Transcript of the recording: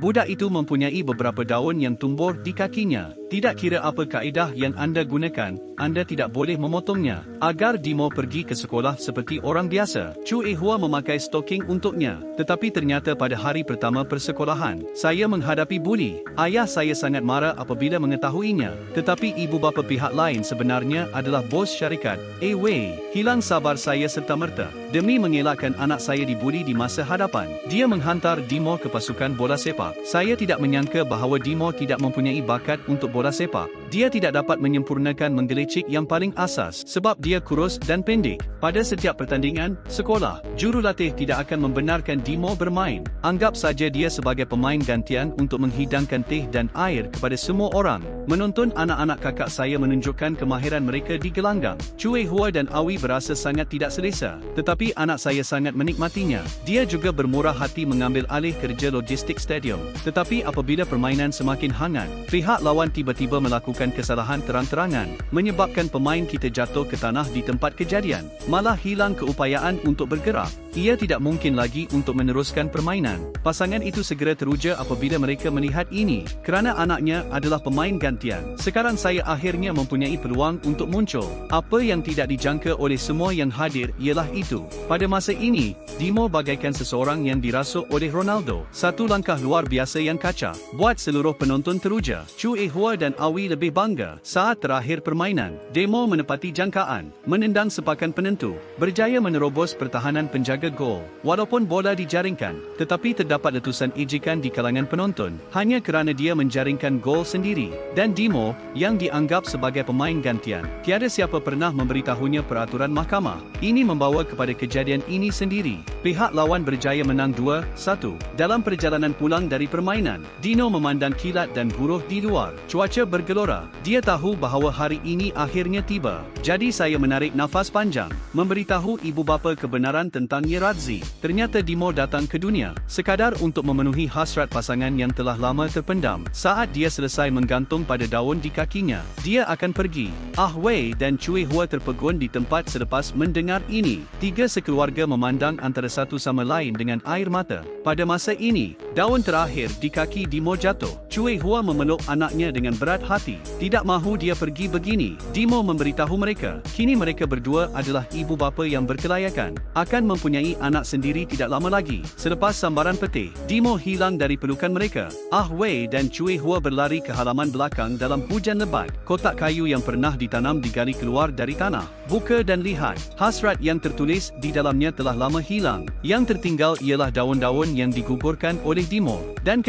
Budak itu mempunyai beberapa daun yang tumbuh di kakinya. Tidak kira apa kaedah yang anda gunakan, anda tidak boleh memotongnya. Agar Dimo pergi ke sekolah seperti orang biasa, Chu Ehua memakai stoking untuknya. Tetapi ternyata pada hari pertama persekolahan, saya menghadapi buli. Ayah saya sangat marah apabila mengetahuinya. Tetapi ibu bapa pihak lain sebenarnya adalah bos syarikat. Wei, hilang sabar saya serta-merta. Demi mengelakkan anak saya dibuli di masa hadapan, dia menghantar Dimo ke pasukan bola sepak. Saya tidak menyangka bahawa Dimo tidak mempunyai bakat untuk bola sepak. Dia tidak dapat menyempurnakan menggelecik yang paling asas sebab dia kurus dan pendek. Pada setiap pertandingan sekolah, jurulatih tidak akan membenarkan Dimo bermain. Anggap saja dia sebagai pemain gantian untuk menghidangkan teh dan air kepada semua orang. Menonton anak-anak kakak saya menunjukkan kemahiran mereka di gelanggang, Chu Ehua dan Awi berasa sangat tidak selesa. Tetapi anak saya sangat menikmatinya. Dia juga bermurah hati mengambil alih kerja logistik stadium. Tetapi apabila permainan semakin hangat, pihak lawan tiba-tiba melakukan kesalahan terang-terangan, menyebabkan pemain kita jatuh ke tanah di tempat kejadian, malah hilang keupayaan untuk bergerak. Ia tidak mungkin lagi untuk meneruskan permainan. Pasangan itu segera teruja apabila mereka melihat ini, kerana anaknya adalah pemain gantian. Sekarang saya akhirnya mempunyai peluang untuk muncul. Apa yang tidak dijangka oleh semua yang hadir ialah itu. Pada masa ini, Dimo bagaikan seseorang yang dirasuk oleh Ronaldo. Satu langkah luar biasa yang kacak, buat seluruh penonton teruja. Chu Ehua dan Awi lebih bangga. Saat terakhir permainan, Demo menepati jangkaan, menendang sepakan penentu, berjaya menerobos pertahanan penjaga gol. Walaupun bola dijaringkan, tetapi terdapat letusan ejekan di kalangan penonton, hanya kerana dia menjaringkan gol sendiri. Dan Demo, yang dianggap sebagai pemain gantian, tiada siapa pernah memberitahunya peraturan mahkamah. Ini membawa kepada kejadian ini sendiri. Pihak lawan berjaya menang 2-1. Dalam perjalanan pulang dari permainan, Dino memandang kilat dan buruh di luar. Cuaca bergelora. Dia tahu bahawa hari ini akhirnya tiba. Jadi saya menarik nafas panjang, memberitahu ibu bapa kebenaran tentang Yeradzi. Ternyata Dimo datang ke dunia sekadar untuk memenuhi hasrat pasangan yang telah lama terpendam. Saat dia selesai menggantung pada daun di kakinya, dia akan pergi. Wei dan Chu Ehua terpegun di tempat selepas mendengar ini. Tiga sekeluarga memandang antara satu sama lain dengan air mata. Pada masa ini, daun terakhir di kaki Dimo jatuh. Chu Ehua memeluk anaknya dengan berat hati. Tidak mahu dia pergi begini. Dimo memberitahu mereka, kini mereka berdua adalah ibu bapa yang berkelayakan, akan mempunyai anak sendiri tidak lama lagi. Selepas sambaran petir, Dimo hilang dari pelukan mereka. Wei dan Chu Ehua berlari ke halaman belakang dalam hujan lebat. Kotak kayu yang pernah ditanam digali keluar dari tanah. Buka dan lihat, hasrat yang tertulis di dalamnya telah lama hilang. Yang tertinggal ialah daun-daun yang digugurkan oleh Dimo, dan